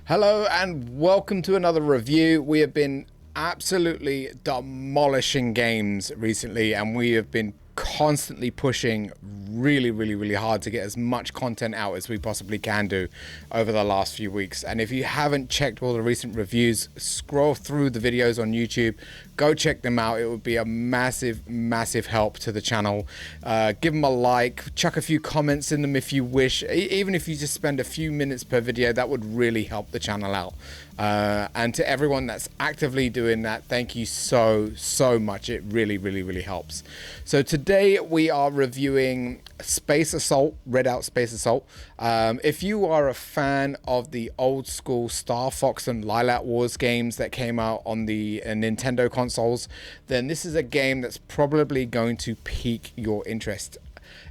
Hello and welcome to another review. We have been absolutely demolishing games recently, and we have been constantly pushing really hard to get as much content out as we possibly can do over the last few weeks. And if you haven't checked all the recent reviews, scroll through the videos on YouTube, go check them out. It would be a massive help to the channel. Give them a like, chuck a few comments in them if you wish. Even if you just spend a few minutes per video, that would really help the channel out. And to everyone that's actively doing that, thank you so much. It really helps. So today we are reviewing Space Assault, Redout Space Assault. If you are a fan of the old school Star Fox and Lilac Wars games that came out on the Nintendo consoles, then this is a game that's probably going to pique your interest.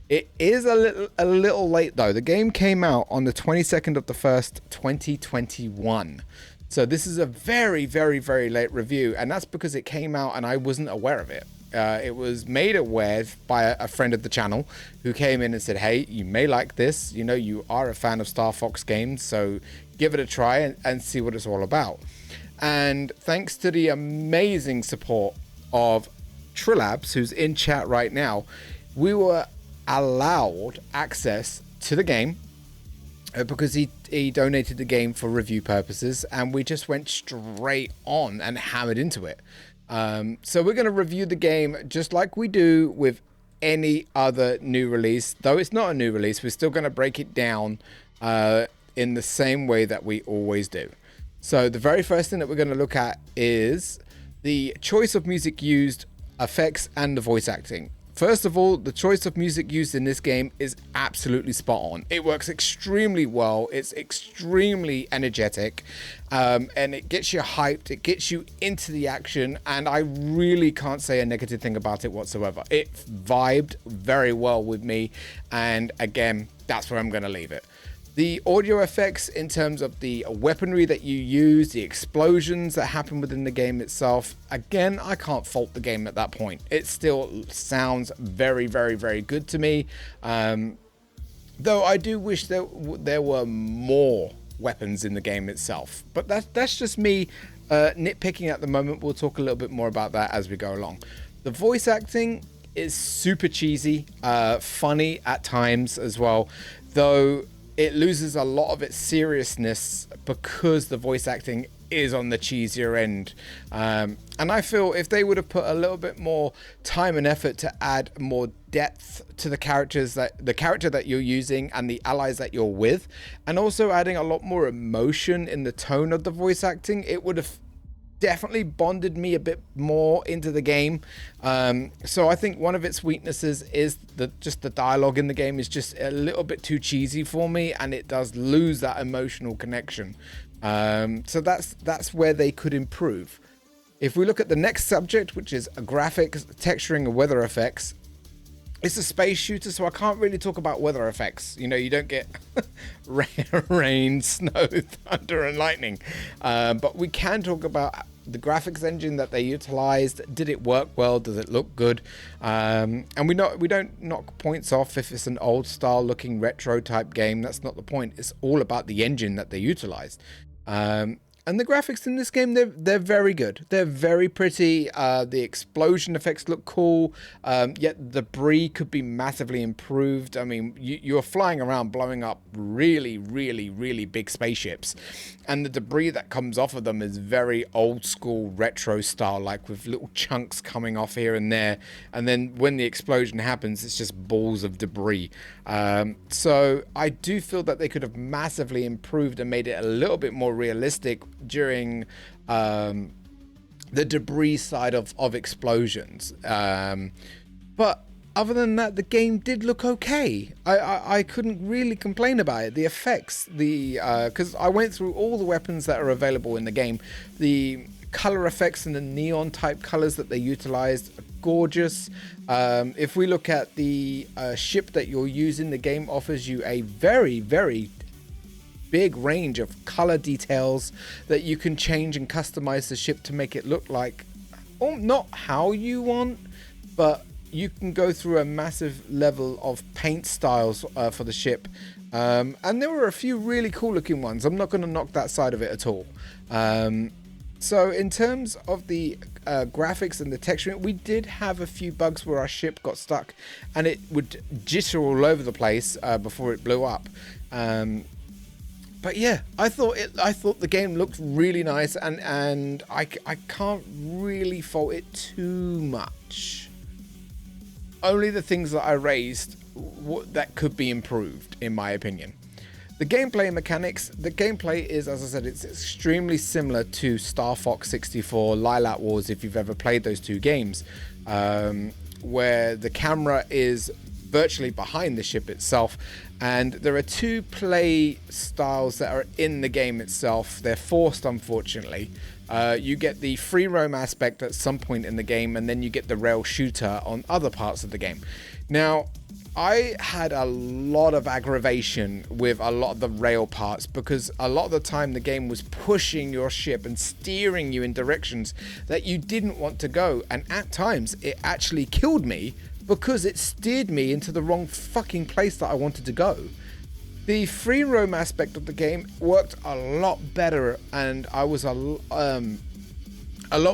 It is a little late though. The game came out on the 22nd of the 1st, 2021. So this is a very late review, and that's because it came out and I wasn't aware of it. It was made aware by a friend of the channel who came in and said, hey, you may like this. You know, you are a fan of Star Fox games, so give it a try and see what it's all about. And thanks to the amazing support of Trilabs, who's in chat right now, we were allowed access to the game because he donated the game for review purposes, and we just went straight on and hammered into it. So we're going to review the game just like we do with any other new release. Though it's not a new release, we're still going to break it down in the same way that we always do. So the very first thing that we're going to look at is the choice of music used, effects, and the voice acting. First of all, the choice of music used in this game is absolutely spot on. It works extremely well. It's extremely energetic, and it gets you hyped. It gets you into the action, and I really can't say a negative thing about it whatsoever. It vibed very well with me, and again, that's where I'm going to leave it. The audio effects in terms of the weaponry that you use, the explosions that happen within the game itself, again, I can't fault the game at that point. It still sounds very good to me. Though I do wish there were more weapons in the game itself. But that's just me nitpicking at the moment. We'll talk a little bit more about that as we go along. The voice acting is super cheesy, funny at times as well, though it loses a lot of its seriousness because the voice acting is on the cheesier end. And I feel if they would have put a little bit more time and effort to add more depth to the character that you're using and the allies that you're with, and also adding a lot more emotion in the tone of the voice acting, it would have definitely bonded me a bit more into the game. So I think one of its weaknesses is just the dialogue in the game is just a little bit too cheesy for me, and it does lose that emotional connection. So that's where they could improve. If we look at the next subject, which is graphics, texturing, and weather effects, it's a space shooter, so I can't really talk about weather effects. You know, you don't get rain, snow, thunder, and lightning. But we can talk about the graphics engine that they utilized. Did it work well? Does it look good? And we don't knock points off if it's an old style looking retro type game. That's not the point. It's all about the engine that they utilized. And the graphics in this game, they're very good. They're very pretty. The explosion effects look cool, yet the debris could be massively improved. I mean, you're flying around blowing up really big spaceships, and the debris that comes off of them is very old school retro style, like with little chunks coming off here and there, and then when the explosion happens, it's just balls of debris. So I do feel that they could have massively improved and made it a little bit more realistic during the debris side of explosions. But other than that, the game did look okay. I couldn't really complain about it. The effects, because I went through all the weapons that are available in the game. The color effects and the neon type colors that they utilized are gorgeous. If we look at the ship that you're using, the game offers you a very big range of color details that you can change and customize the ship to make it look like, not how you want, but you can go through a massive level of paint styles for the ship And there were a few really cool looking ones. I'm not going to knock that side of it at all. So in terms of the graphics and the texturing, we did have a few bugs where our ship got stuck and it would jitter all over the place before it blew up. But yeah, I thought the game looked really nice, and I can't really fault it too much. Only the things that I raised that could be improved, in my opinion. The gameplay mechanics, the gameplay is, as I said, it's extremely similar to Star Fox 64, Lilac Wars, if you've ever played those two games, where the camera is virtually behind the ship itself, and there are two play styles that are in the game itself. They're forced, unfortunately. You get the free roam aspect at some point in the game, and then you get the rail shooter on other parts of the game. Now, I had a lot of aggravation with a lot of the rail parts, because a lot of the time the game was pushing your ship and steering you in directions that you didn't want to go, and at times it actually killed me because it steered me into the wrong fucking place that I wanted to go. The free roam aspect of the game worked a lot better, and I was a lot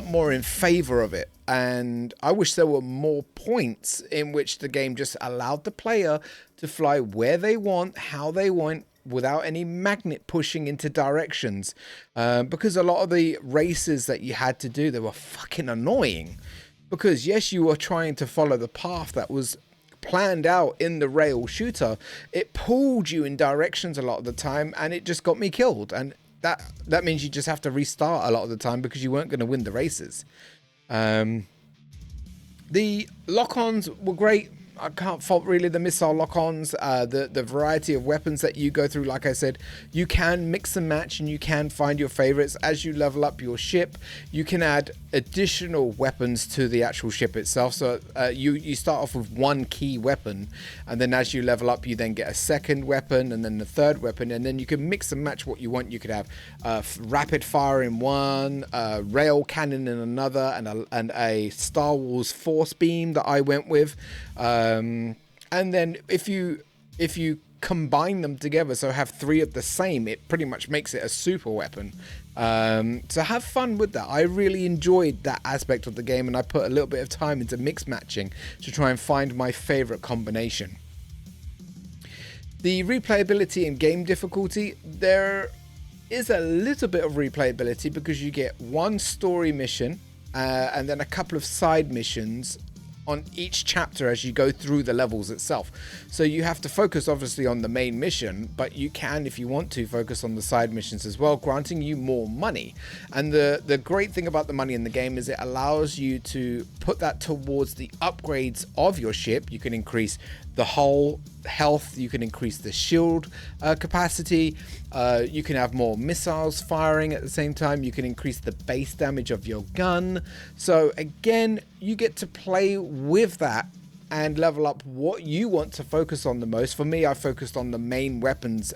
more in favor of it. And I wish there were more points in which the game just allowed the player to fly where they want, how they want, without any magnet pushing into directions. Because a lot of the races that you had to do, they were fucking annoying. Because yes, you were trying to follow the path that was planned out in the rail shooter. It pulled you in directions a lot of the time, and it just got me killed. And that means you just have to restart a lot of the time because you weren't going to win the races. The lock-ons were great. I can't fault really the missile lock-ons, the variety of weapons that you go through. Like I said, you can mix and match, and you can find your favorites. As you level up your ship, you can add additional weapons to the actual ship itself. So you start off with one key weapon, and then as you level up, you then get a second weapon, and then the third weapon, and then you can mix and match what you want. You could have rapid fire in one, rail cannon in another, and a Star Wars force beam that I went with. And then if you combine them together, so have three of the same, it pretty much makes it a super weapon. So have fun with that. I really enjoyed that aspect of the game, and I put a little bit of time into mix matching to try and find my favorite combination. The replayability and game difficulty, there is a little bit of replayability because you get one story mission and then a couple of side missions on each chapter as you go through the levels itself. So you have to focus obviously on the main mission, but you can, if you want to, focus on the side missions as well, granting you more money. And the great thing about the money in the game is it allows you to put that towards the upgrades of your ship. You can increase the hull health, you can increase the shield capacity, you can have more missiles firing at the same time, you can increase the base damage of your gun. So again, you get to play with that and level up what you want to focus on the most. For me, I focused on the main weapons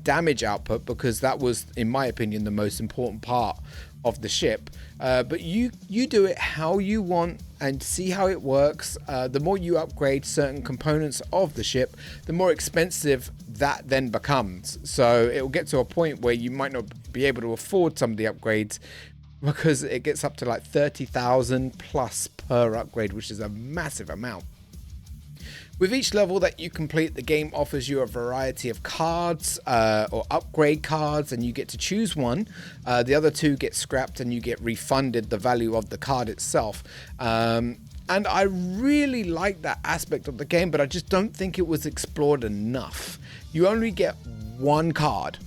damage output because that was, in my opinion, the most important part of the ship. But you do it how you want and see how it works. The more you upgrade certain components of the ship, the more expensive that then becomes. So it will get to a point where you might not be able to afford some of the upgrades because it gets up to like 30,000 plus per upgrade, which is a massive amount. With each level that you complete, the game offers you a variety of cards or upgrade cards, and you get to choose one. The other two get scrapped and you get refunded the value of the card itself. And I really like that aspect of the game, but I just don't think it was explored enough. You only get one card.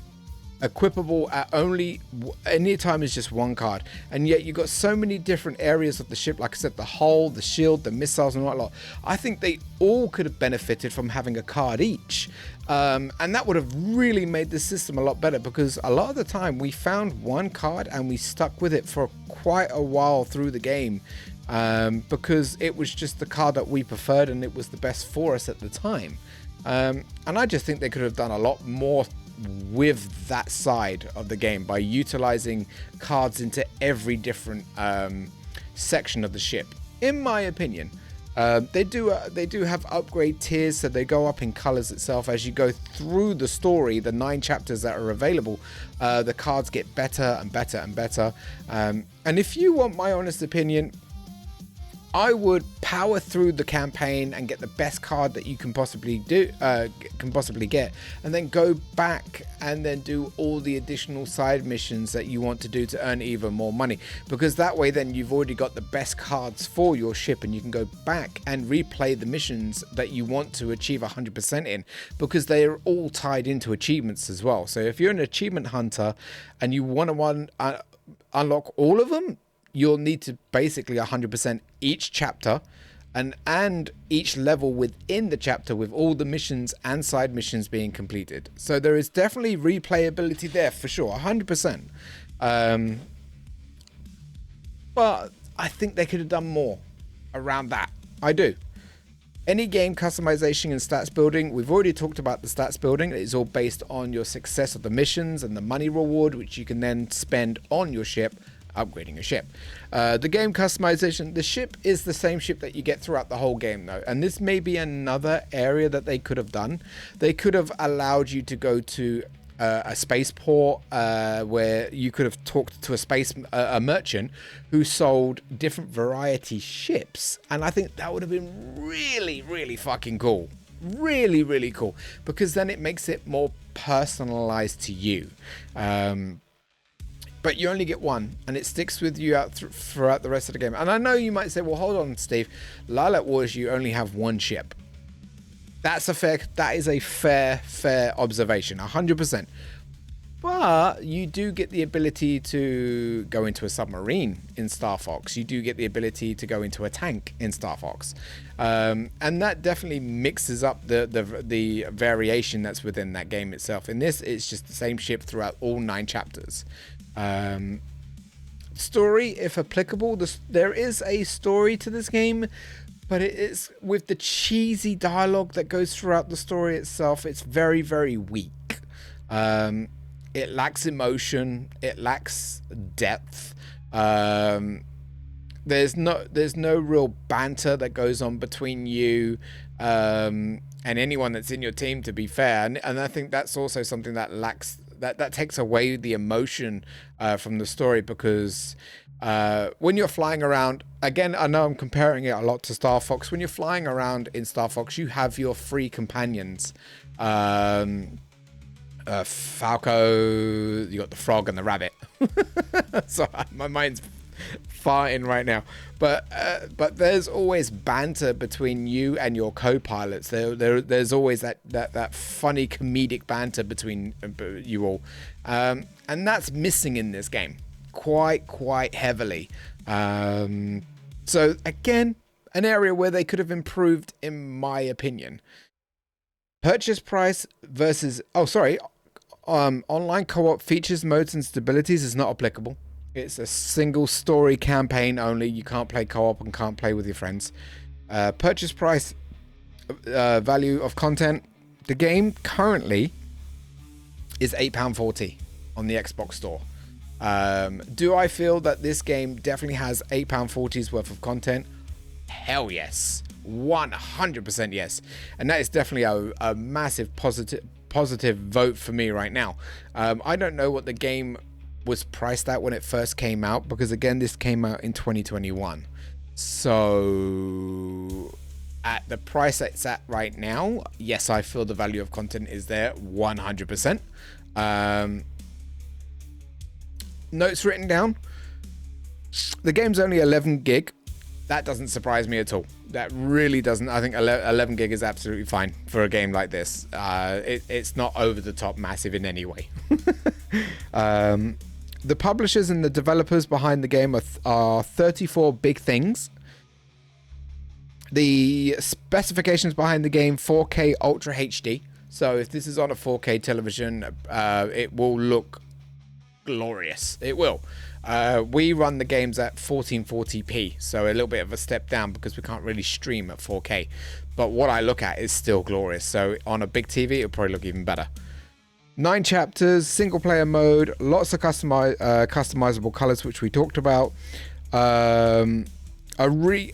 Equipable at only any time is just one card, and yet you got so many different areas of the ship. Like I said, the hull, the shield, the missiles, and whatnot. I think they all could have benefited from having a card each, and that would have really made the system a lot better, because a lot of the time we found one card and we stuck with it for quite a while through the game, because it was just the card that we preferred and it was the best for us at the time. And I just think they could have done a lot more with that side of the game by utilizing cards into every different section of the ship, in my opinion. They do have upgrade tiers, so they go up in colors itself as you go through the story. The 9 chapters that are available, the cards get better and better and better. And if you want my honest opinion, I would power through the campaign and get the best card that you can possibly get, and then go back and then do all the additional side missions that you want to do to earn even more money, because that way then you've already got the best cards for your ship, and you can go back and replay the missions that you want to achieve 100% in, because they are all tied into achievements as well. So if you're an achievement hunter and you want to unlock all of them, you'll need to basically 100% each chapter and each level within the chapter, with all the missions and side missions being completed. So there is definitely replayability there for sure, 100%. But I think they could have done more around that. I do. Any game customization and stats building, we've already talked about the stats building. It's all based on your success of the missions and the money reward, which you can then spend on your ship, upgrading a ship. The game customization, the ship is the same ship that you get throughout the whole game though, and this may be another area that they could have done. They could have allowed you to go to a spaceport where you could have talked to a merchant who sold different variety ships, and I think that would have been really, really fucking cool. Really, really cool, because then it makes it more personalized to you. But you only get one, and it sticks with you throughout the rest of the game. And I know you might say, well, hold on, Steve. Lilac Wars, you only have one ship. That is a fair observation, 100%. But you do get the ability to go into a submarine in Star Fox. You do get the ability to go into a tank in Star Fox. And that definitely mixes up the variation that's within that game itself. In this, it's just the same ship throughout all 9 chapters. Story, if applicable, there is a story to this game, but it is with the cheesy dialogue that goes throughout the story itself. It's very, very weak. It lacks emotion. It lacks depth. There's no real banter that goes on between you and anyone that's in your team, to be fair. And I think that's also something that lacks. That takes away the emotion from the story, because when you're flying around, again, I know I'm comparing it a lot to Star Fox. When you're flying around in Star Fox, you have your 3 companions. Falco, you got the frog and the rabbit. So my mind's farting right now, but there's always banter between you and your co-pilots. There's always that funny comedic banter between you all, and that's missing in this game quite heavily. So again, an area where they could have improved, in my opinion. Purchase price versus online co-op features, modes and stabilities is not applicable. It's a single story campaign only. You can't play co-op and can't play with your friends. Purchase price, value of content. The game currently is £8.40 on the Xbox store. Do I feel that this game definitely has £8.40's worth of content? Hell yes. 100% yes. And that is definitely a massive positive vote for me right now. I don't know what the game was priced at when it first came out, because again, this came out in 2021. So at the price it's at right now, yes, I feel the value of content is there 100%. Notes written down. The game's only 11 gig. That doesn't surprise me at all. That really doesn't. I think 11 gig is absolutely fine for a game like this. It's not over the top massive in any way. The publishers and the developers behind the game are 34 Big Things. The specifications behind the game, 4K Ultra HD. So if this is on a 4K television, it will look glorious. It will. We run the games at 1440p, so a little bit of a step down because we can't really stream at 4K. But what I look at is still glorious. So on a big TV, it'll probably look even better. 9 chapters, single player mode, lots of customizable colors, which we talked about. A weak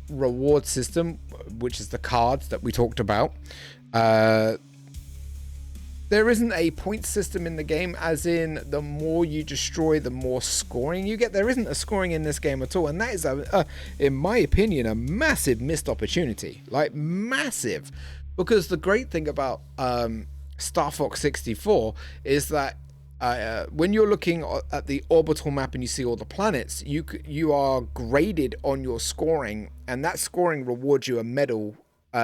reward system, which is the cards that we talked about. There isn't a point system in the game, as in the more you destroy, the more scoring you get. There isn't a scoring in this game at all, and that is, in my opinion, a massive missed opportunity. Like, massive. Because the great thing about Star Fox 64 is that when you're looking at the orbital map and you see all the planets, you are graded on your scoring, and that scoring rewards you a medal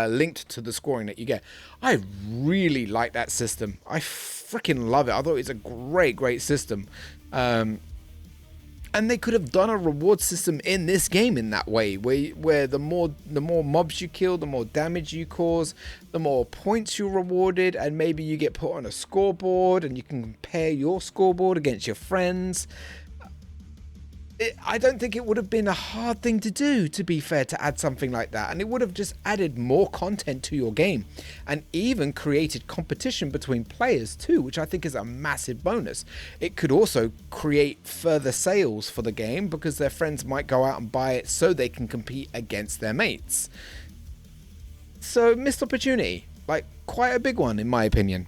linked to the scoring that you get. I really like that system. I freaking love it. I thought it was a great system. And they could have done a reward system in this game in that way, where the more mobs you kill, the more damage you cause, the more points you're rewarded, and maybe you get put on a scoreboard and you can compare your scoreboard against your friends. I don't think it would have been a hard thing to do, to be fair, to add something like that. And it would have just added more content to your game and even created competition between players too, which I think is a massive bonus. It could also create further sales for the game because their friends might go out and buy it so they can compete against their mates. So, missed opportunity. Like, quite a big one in my opinion.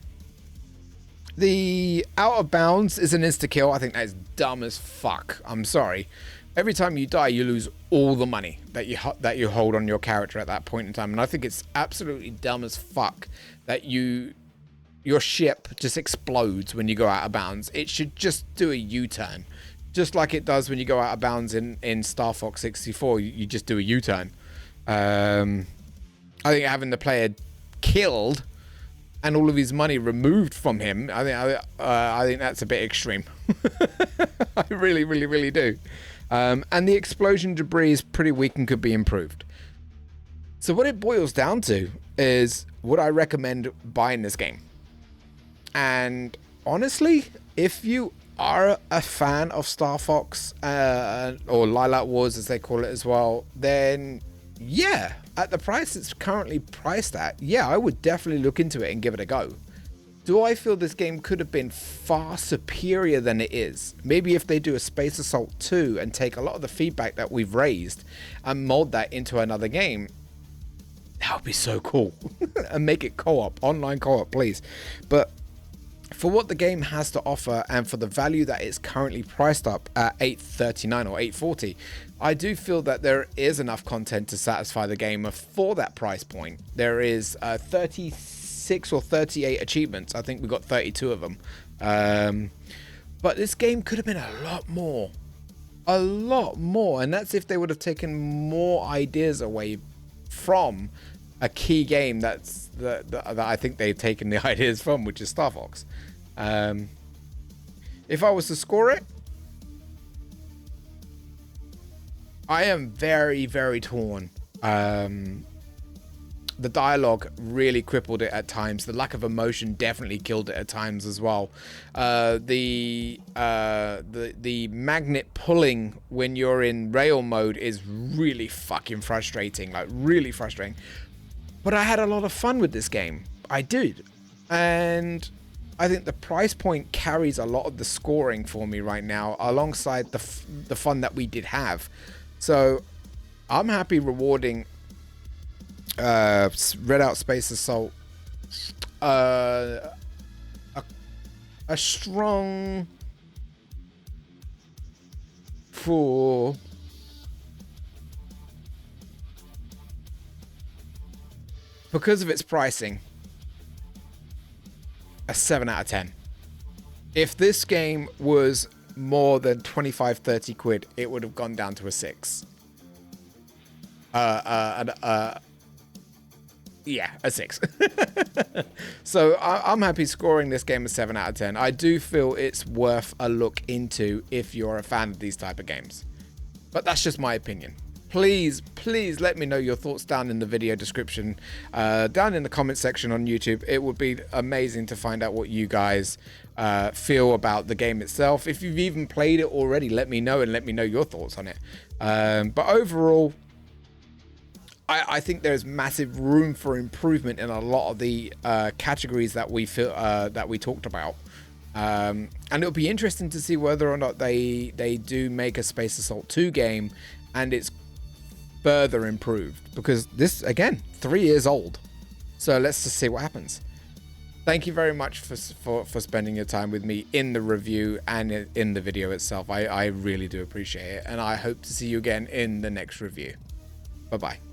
The out of bounds is an insta-kill. I think that is dumb as fuck. I'm sorry. Every time you die, you lose all the money that you hold on your character at that point in time. And I think it's absolutely dumb as fuck that your ship just explodes when you go out of bounds. It should just do a U-turn. Just like it does when you go out of bounds in Star Fox 64. You just do a U-turn. I think having the player killed and all of his money removed from him, I think that's a bit extreme. I really do. And the explosion debris is pretty weak and could be improved. So what it boils down to is, would I recommend buying this game? And honestly, if you are a fan of Star Fox or Lilac Wars as they call it as well, then yeah, at the price it's currently priced at, yeah, I would definitely look into it and give it a go. Do I feel this game could have been far superior than it is? Maybe if they do a Space Assault 2 and take a lot of the feedback that we've raised and mold that into another game, that would be so cool. And make it co-op, online co-op, please. But for what the game has to offer and for the value that it's currently priced up at $8.39 or $8.40, I do feel that there is enough content to satisfy the gamer for that price point. There is 36 or 38 achievements. I think we got 32 of them. But this game could have been a lot more. A lot more. And that's if they would have taken more ideas away from a key game that I think they've taken the ideas from, which is Star Fox. If I was to score it, I am very torn. The dialogue really crippled it at times. The lack of emotion definitely killed it at times as well. The magnet pulling when you're in rail mode is really fucking frustrating. Like, really frustrating. But I had a lot of fun with this game. I did. And I think the price point carries a lot of the scoring for me right now, alongside the fun that we did have. So I'm happy rewarding Redout Space Assault a strong for because of its pricing, a 7 out of 10. If this game was more than 25-30 quid, it would have gone down to a 6. Yeah, a 6. So I'm happy scoring this game a 7 out of 10. I do feel it's worth a look into if you're a fan of these type of games. But that's just my opinion. Please let me know your thoughts down in the video description, down in the comment section on YouTube. It would be amazing to find out what you guys feel about the game itself. If you've even played it already, let me know and let me know your thoughts on it. But overall, I think there's massive room for improvement in a lot of the categories that we feel that we talked about. And it'll be interesting to see whether or not they do make a Space Assault 2 game and it's further improved, because this, again, 3 years old. So let's just see what happens. Thank you very much for spending your time with me in the review and in the video itself. I really do appreciate it, and I hope to see you again in the next review. Bye-bye.